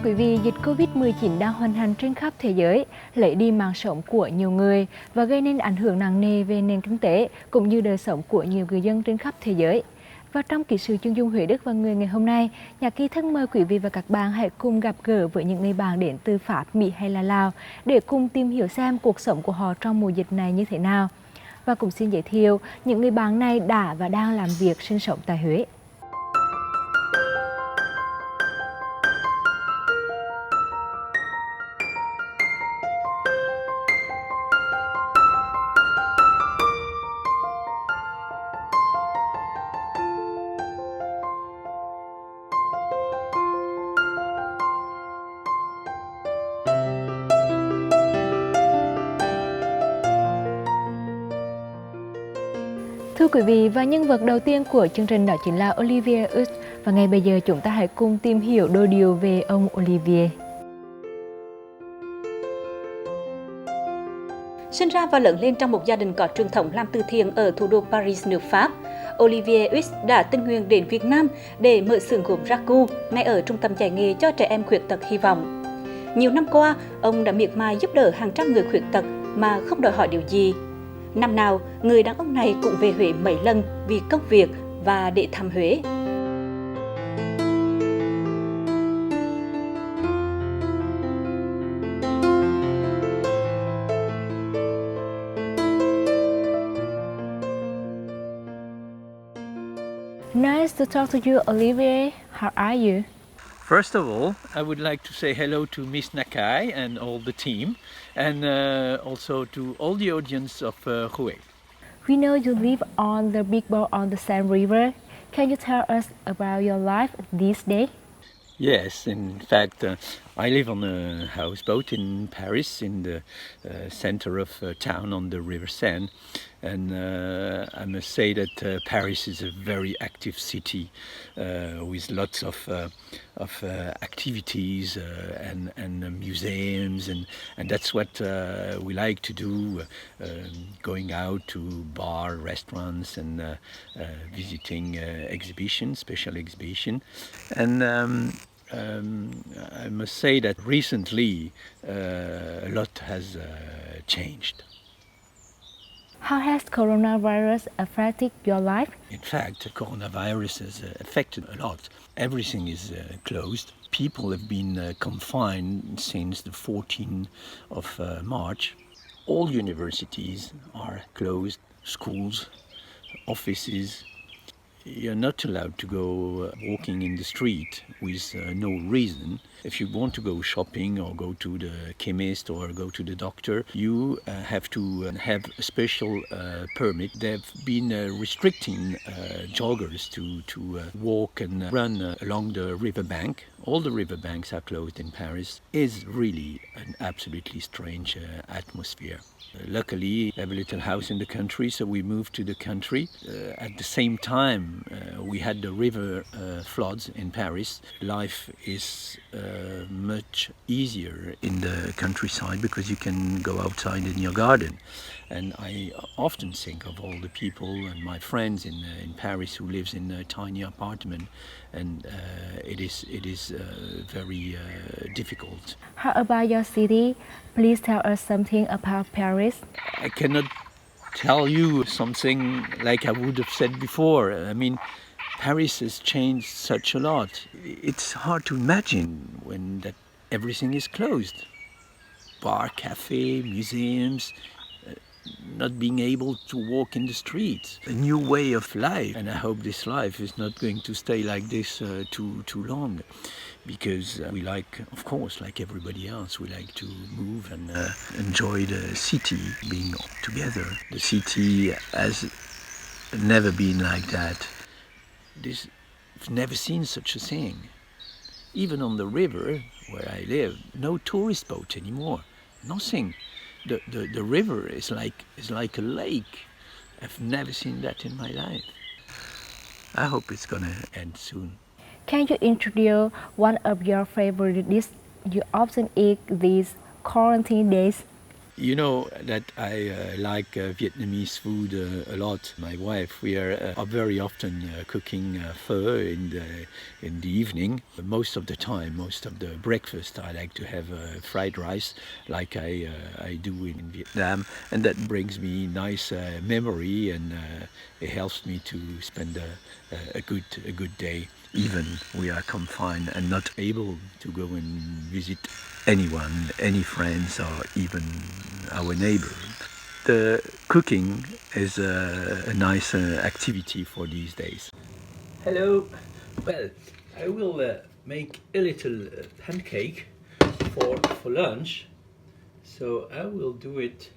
quý vị, dịch Covid-19 đang hoành hành trên khắp thế giới, lấy đi mạng sống của nhiều người và gây nên ảnh hưởng nặng nề về nền kinh tế cũng như đời sống của nhiều người dân trên khắp thế giới. Và trong kỹ sử chuyên dùng Huế Đức và Người ngày hôm nay, nhà ký thân mời quý vị và các bạn hãy cùng gặp gỡ với những người bạn đến từ Pháp, Mỹ hay là Lào để cùng tìm hiểu xem cuộc sống của họ trong mùa dịch này như thế nào. Và cũng xin giới thiệu những người bạn này đã và đang làm việc sinh sống tại Huế. Thưa quý vị, và nhân vật đầu tiên của chương trình đó chính là Olivier Ux. Và ngay bây giờ chúng ta hãy cùng tìm hiểu đôi điều về ông Olivier. Sinh ra và lớn lên trong một gia đình có truyền thống làm từ thiện ở thủ đô Paris, nước Pháp, Olivier Ux đã tình nguyện đến Việt Nam để mở xưởng gốm Ragu, ngay ở trung tâm dạy nghề cho trẻ em khuyết tật Hy vọng. Nhiều năm qua, ông đã miệt mài giúp đỡ hàng trăm người khuyết tật mà không đòi hỏi điều gì. Năm nào, người đàn ông này cũng về Huế mấy lần vì công việc và để thăm Huế. Nice to talk to you, Olivier. How are you? First of all, I would like to say hello to Miss Nakai and all the team, and also to all the audience of Huế. We know you live on the big boat on the Seine River. Can you tell us about your life these days? Yes, in fact, I live on a houseboat in Paris, in the center of town on the River Seine, and I must say that Paris is a very active city with lots of activities and museums, and that's what we like to do, going out to bar, restaurants, and visiting exhibitions, special exhibition, and I must say that recently a lot has changed. How has coronavirus affected your life? In fact, the coronavirus has affected a lot. Everything is closed. People have been confined since the 14th of March. All universities are closed, schools, offices. You're not allowed to go walking in the street with no reason. If you want to go shopping or go to the chemist or go to the doctor, you have to have a special permit. They've been restricting joggers to walk and run along the riverbank. All the riverbanks are closed in Paris. It's really an absolutely strange atmosphere. Luckily, we have a little house in the country, so we moved to the country. At the same time, we had the river floods in Paris. Life is much easier in the countryside because you can go outside in your garden. And I often think of all the people and my friends in Paris who lives in a tiny apartment, and it is very difficult. How about your city? Please tell us something about Paris. I cannot tell you something like I would have said before. I mean, Paris has changed such a lot. It's hard to imagine when that everything is closed. Bar, cafe, museums, not being able to walk in the streets. A new way of life, and I hope this life is not going to stay like this too long, because we like, of course, like everybody else, we like to move and enjoy the city, being together. The city has never been like that. I've never seen such a thing. Even on the river where I live, no tourist boat anymore, nothing. The river is like a lake. I've never seen that in my life. I hope it's gonna end soon. Can you introduce one of your favorite dishes you often eat these quarantine days? You know that I like Vietnamese food a lot. My wife, we are very often cooking pho in the evening. Most of the time, most of the breakfast, I like to have fried rice, like I do in Vietnam, and that brings me nice memory, and it helps me to spend a good day. Even we are confined and not able to go and visit anyone, any friends, or even our neighbor. The cooking is a nice activity for these days. Hello. Well, I will make a little pancake for lunch. So I will do it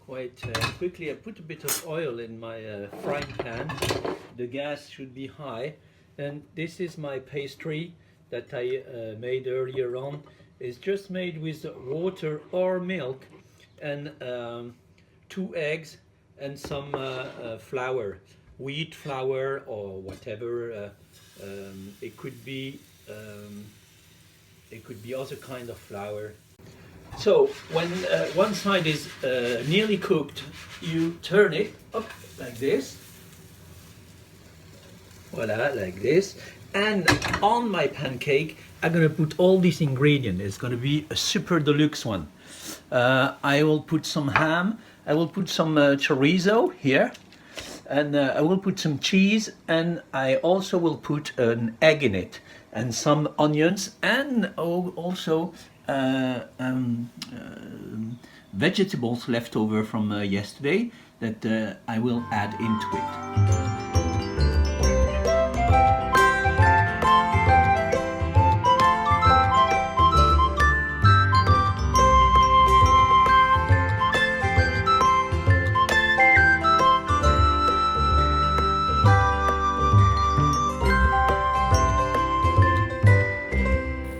quite quickly. I put a bit of oil in my frying pan. The gas should be high. And this is my pastry that I made earlier on. It's just made with water or milk and 2 eggs and some flour, wheat flour or whatever. It could be other kind of flour. So when one side is nearly cooked, you turn it up like this. Voila, like this. And on my pancake, I'm gonna put all these ingredients. It's gonna be a super deluxe one. I will put some ham. I will put some chorizo here. And I will put some cheese. And I also will put an egg in it. And some onions. And also vegetables left over from yesterday that I will add into it.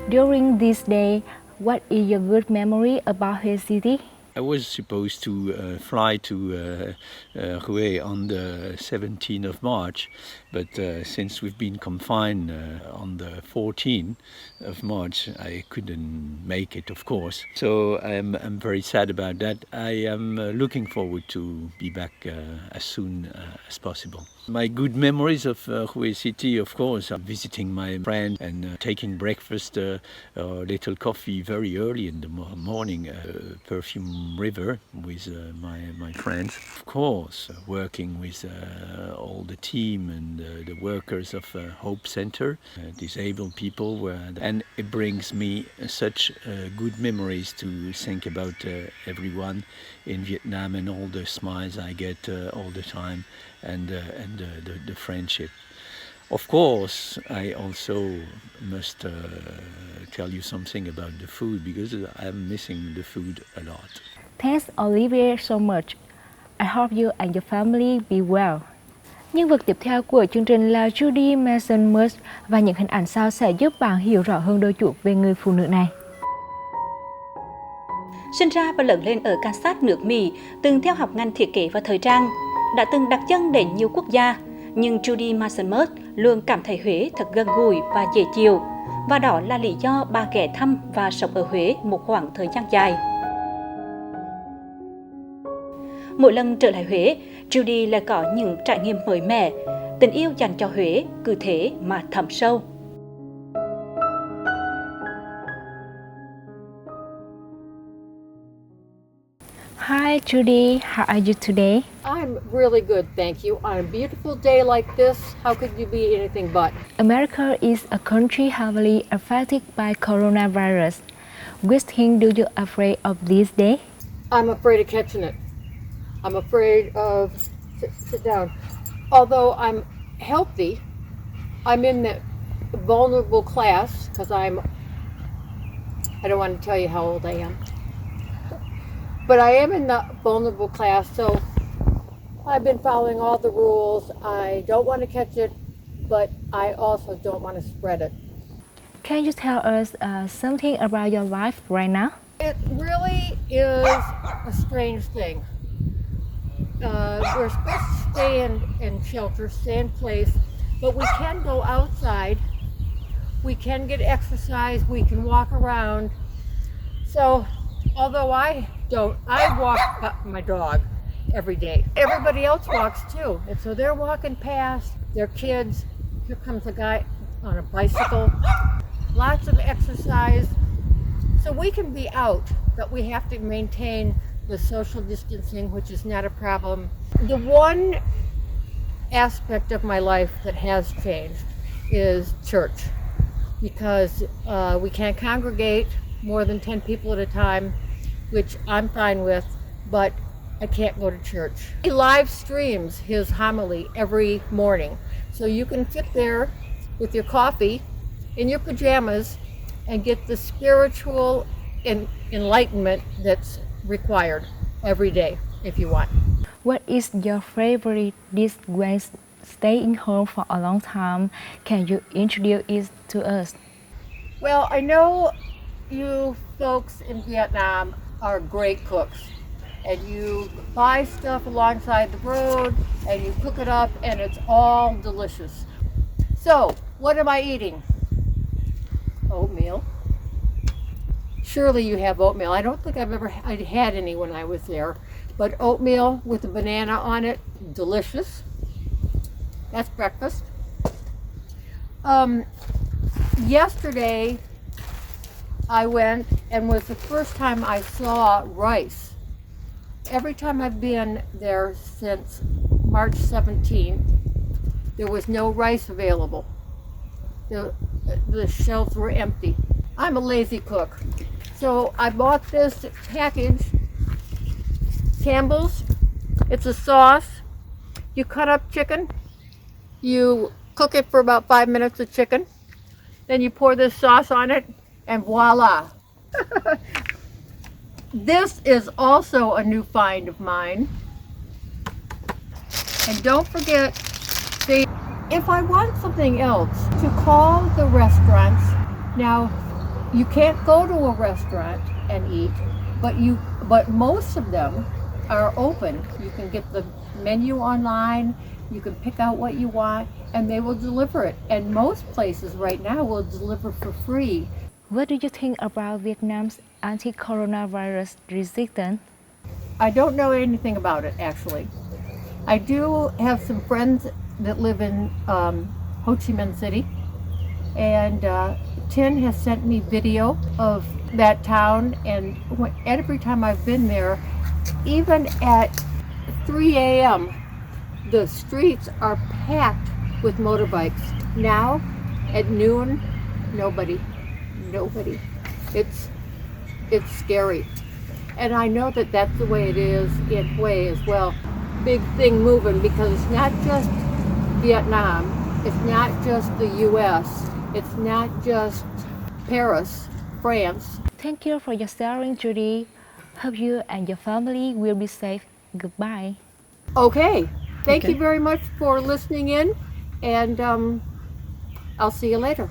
During this day, what is your good memory about his city? I was supposed to fly to Hue on the 17th of March, but since we've been confined on the 14th of March, I couldn't make it, of course. So I'm very sad about that. I am looking forward to be back as soon as possible. My good memories of Hue City, of course, are visiting my friend and taking breakfast or little coffee very early in the morning, Perfume River with my friends. Of course, working with all the team and the workers of Hope Center, disabled people, and it brings me such good memories to think about everyone in Vietnam and all the smiles I get all the time, and the friendship. Of course, I also must tell you something about the food, because I'm missing the food a lot. Thanks Olivier so much. I hope you and your family be well. Nhân vật tiếp theo của chương trình là Judy Mason-Merce, và những hình ảnh sau sẽ giúp bạn hiểu rõ hơn đôi chút về người phụ nữ này. Sinh ra và lớn lên ở Kansas, nước Mỹ, từng theo học ngành thiết kế và thời trang, đã từng đặt chân đến nhiều quốc gia, nhưng Judy Mason-Merce luôn cảm thấy Huế thật gần gũi và dễ chịu, và đó là lý do bà ghé thăm và sống ở Huế một khoảng thời gian dài. Mỗi lần trở lại Huế, Judy lại có những trải nghiệm mới mẻ, tình yêu dành cho Huế cứ thế mà thấm sâu. Hi Judy, how are you today? I'm really good, thank you. On a beautiful day like this, how could you be anything but? America is a country heavily affected by coronavirus. Which thing do you afraid of this day? I'm afraid of catching it. I'm afraid of, sit down. Although I'm healthy, I'm in the vulnerable class because I don't want to tell you how old I am. But I am in the vulnerable class, so I've been following all the rules. I don't want to catch it, but I also don't want to spread it. Can you tell us something about your life right now? It really is a strange thing. We're supposed to stay in shelter, stay in place, but we can go outside. We can get exercise. We can walk around. So Although I don't, I walk my dog every day. Everybody else walks too. And so they're walking past their kids. Here comes a guy on a bicycle. Lots of exercise. So we can be out, but we have to maintain the social distancing, which is not a problem. The one aspect of my life that has changed is church, because we can't congregate more than 10 people at a time, which I'm fine with, but I can't go to church. He live streams his homily every morning, so you can sit there with your coffee in your pajamas and get the spiritual enlightenment that's required every day if you want. What is your favorite dish when staying home for a long time? Can you introduce it to us? Well, I know you folks in Vietnam are great cooks, and you buy stuff alongside the road and you cook it up and it's all delicious. So, what am I eating? Oatmeal. Surely you have oatmeal. I don't think I'd had any when I was there, but oatmeal with a banana on it, delicious. That's breakfast. Yesterday I went and was the first time I saw rice. Every time I've been there since March 17th, there was no rice available. The shelves were empty. I'm a lazy cook. So I bought this package, Campbell's. It's a sauce. You cut up chicken. You cook it for about 5 minutes of chicken. Then you pour this sauce on it, and voila. This is also a new find of mine. And don't forget, if I want something else, to call the restaurants. Now, you can't go to a restaurant and eat, but most of them are open. You can get the menu online, you can pick out what you want, and they will deliver it. And most places right now will deliver for free. What do you think about Vietnam's anti-coronavirus resistance? I don't know anything about it, actually. I do have some friends that live in Ho Chi Minh City, and THIEN has sent me video of that town, and every time I've been there, even at 3 a.m., the streets are packed with motorbikes. Now, at noon, nobody. It's scary. And I know that that's the way it is in Hue as well. Big thing moving, because it's not just Vietnam, it's not just the US, it's not just Paris, France. Thank you for your sharing, Judy. Hope you and your family will be safe. Goodbye. Okay, thank Okay. you very much for listening in, and I'll see you later.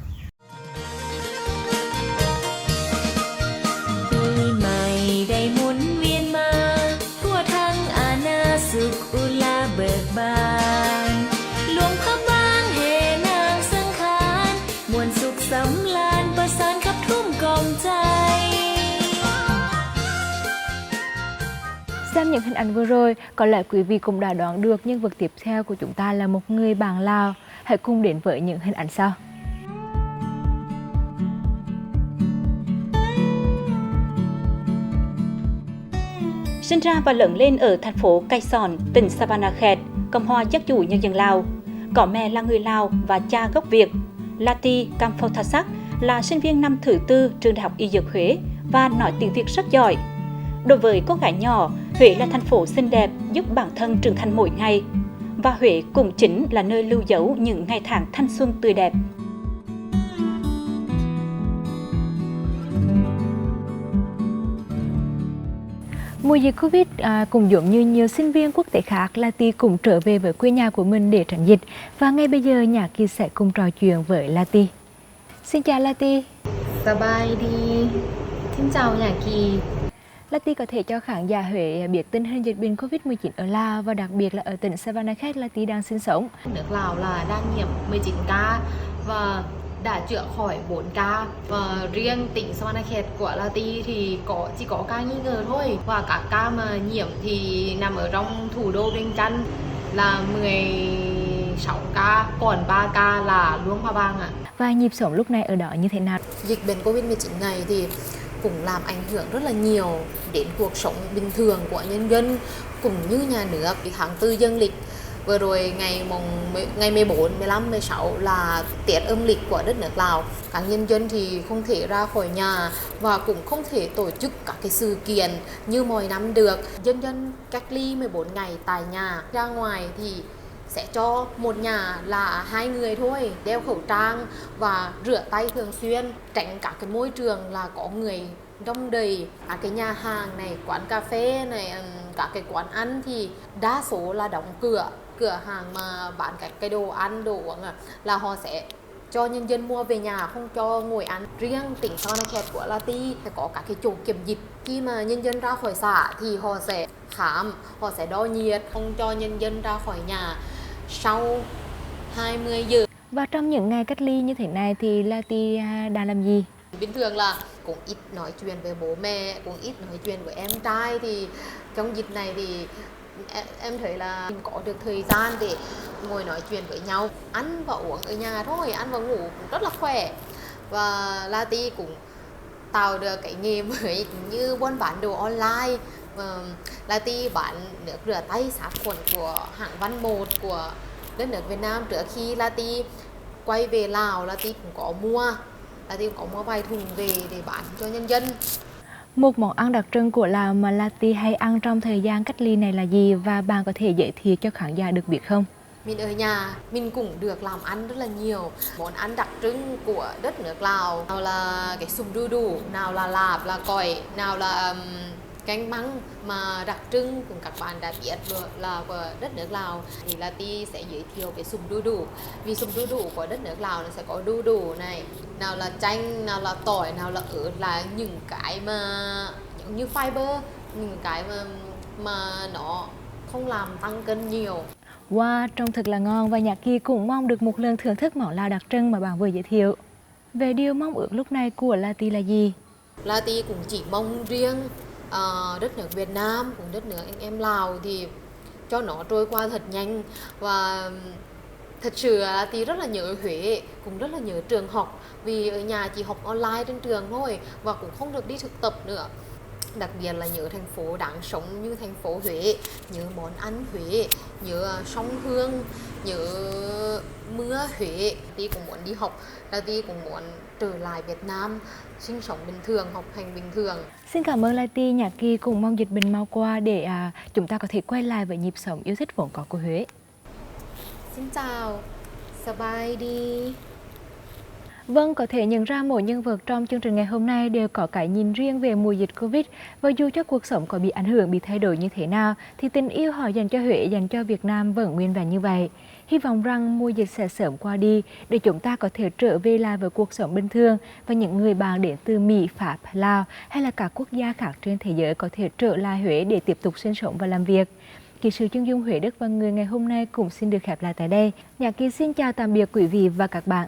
ปีใหม่ได้หมุนเวียนมาทั่วทั้งอาณาสุขอุลาเบิกบานหลวงพระบางแห่นางสังขารมวลสุขสำราญประสานขับทุ่มกล่อมใจ Xem những hình ảnh vừa rồi, có lẽ quý vị cũng đã đoán được nhân vật tiếp theo của chúng ta là một người bạn Lào. Hãy cùng đến với những hình ảnh sau. Sinh ra và lớn lên ở thành phố Cây Sòn, tỉnh Savanakhet, Cộng hòa Dân chủ Nhân dân Lào. Có mẹ là người Lào và cha gốc Việt. Lati Kamphotasak là sinh viên năm thứ 4 trường Đại học Y Dược Huế và nói tiếng Việt rất giỏi. Đối với cô gái nhỏ, Huế là thành phố xinh đẹp giúp bản thân trưởng thành mỗi ngày. Và Huế cũng chính là nơi lưu dấu những ngày tháng thanh xuân tươi đẹp. Mùa dịch Covid cũng giống như nhiều sinh viên quốc tế khác, Lati cũng trở về với quê nhà của mình để tránh dịch. Và ngay bây giờ, Nhã Kỳ sẽ cùng trò chuyện với Lati. Xin chào Lati. Bye đi. Xin chào Nhã Kỳ. Lati có thể cho khán giả Huế biết tình hình dịch bệnh Covid-19 ở Lào và đặc biệt là ở tỉnh Savanakhet Lati đang sinh sống. Nước Lào là đang nhiễm 19 ca và đã chữa khỏi 4 ca. Và riêng tỉnh Savanakhet của La Ti thì chỉ có ca nghi ngờ thôi. Và các ca mà nhiễm thì nằm ở trong thủ đô Viêng Chăn là 16 ca, còn 3 ca là Luông Pha Bang ạ. Và nhịp sống lúc này ở đó như thế nào? Dịch bệnh Covid-19 này thì cũng làm ảnh hưởng rất là nhiều đến cuộc sống bình thường của nhân dân cũng như nhà nước. Tháng 4 dương lịch vừa rồi ngày 14, 15, 16 là Tết âm lịch của đất nước Lào. Các nhân dân thì không thể ra khỏi nhà và cũng không thể tổ chức các cái sự kiện như mọi năm được. Nhân dân cách ly 14 ngày tại nhà, ra ngoài thì sẽ cho một nhà là 2 người thôi, đeo khẩu trang và rửa tay thường xuyên, tránh các cái môi trường là có người đông đầy. Các cái nhà hàng này, quán cà phê này, các cái quán ăn thì đa số là đóng cửa. Cửa hàng mà bán các cái đồ ăn, đồ uống là họ sẽ cho nhân dân mua về nhà, không cho ngồi ăn. Riêng tỉnh Savanakhet của La Ti phải có các cái chỗ kiểm dịch. Khi mà nhân dân ra khỏi xã thì họ sẽ khám, họ sẽ đo nhiệt, không cho nhân dân ra khỏi nhà sau 20 giờ. Và trong những ngày cách ly như thế này thì La Ti đã làm gì? Bình thường là cũng ít nói chuyện với bố mẹ, cũng ít nói chuyện với em trai. Thì trong dịch này thì em thấy là mình có được thời gian để ngồi nói chuyện với nhau, ăn và uống ở nhà thôi, ăn và ngủ cũng rất là khỏe. Và La Ti cũng tạo được cái nghề mới như buôn bán đồ online. La Ti bán nước rửa tay sát khuẩn của hãng Văn Một của đất nước Việt Nam. Trước khi La Ti quay về Lào, La Ti cũng có mua vài thùng về để bán cho nhân dân. Một món ăn đặc trưng của Lào mà La Ti hay ăn trong thời gian cách ly này là gì và bạn có thể giới thiệu cho khán giả được biết không? Mình ở nhà, mình cũng được làm ăn rất là nhiều món ăn đặc trưng của đất nước Lào. Nào là cái sùng đu đủ, nào là lạp, là còi, nào là canh măng mà đặc trưng của các bạn đã biết là của đất nước Lào. Thì La Ti sẽ giới thiệu cái sùng đu đủ. Vì sùng đu đủ của đất nước Lào nó sẽ có đu đủ này, nào là chanh, nào là tỏi, nào là ớt, là những cái mà giống như fiber, những cái mà nó không làm tăng cân nhiều. Wow, trông thật là ngon và Nhã Kỳ cũng mong được một lần thưởng thức món Lào đặc trưng mà bạn vừa giới thiệu. Về điều mong ước lúc này của La Ti là gì? La Ti cũng chỉ mong riêng đất nước Việt Nam, cũng đất nước anh em Lào thì cho nó trôi qua thật nhanh. Và thật sự La Ti rất là nhớ Huế, cũng rất là nhớ trường học. Vì ở nhà chỉ học online trên trường thôi và cũng không được đi thực tập nữa. Đặc biệt là nhớ thành phố đáng sống như thành phố Huế, nhớ món ăn Huế, nhớ sông Hương, nhớ mưa Huế. Ti cũng muốn đi học, Ti cũng muốn trở lại Việt Nam, sinh sống bình thường, học hành bình thường. Xin cảm ơn La Ti, Nhã Kỳ cũng mong dịch bệnh mau qua để chúng ta có thể quay lại với nhịp sống yêu thích vốn có của Huế. Xin chào, bye đi. Vâng, có thể nhận ra mỗi nhân vật trong chương trình ngày hôm nay đều có cái nhìn riêng về mùa dịch Covid. Và dù cho cuộc sống có bị ảnh hưởng, bị thay đổi như thế nào, thì tình yêu họ dành cho Huế, dành cho Việt Nam vẫn nguyên vẹn như vậy. Hy vọng rằng mùa dịch sẽ sớm qua đi để chúng ta có thể trở về lại với cuộc sống bình thường và những người bạn đến từ Mỹ, Pháp, Lào hay là các quốc gia khác trên thế giới có thể trở lại Huế để tiếp tục sinh sống và làm việc. Kỹ sư chuyên dung Huế Đức và người ngày hôm nay cũng xin được khép lại tại đây. Nhã Kỳ xin chào tạm biệt quý vị và các bạn.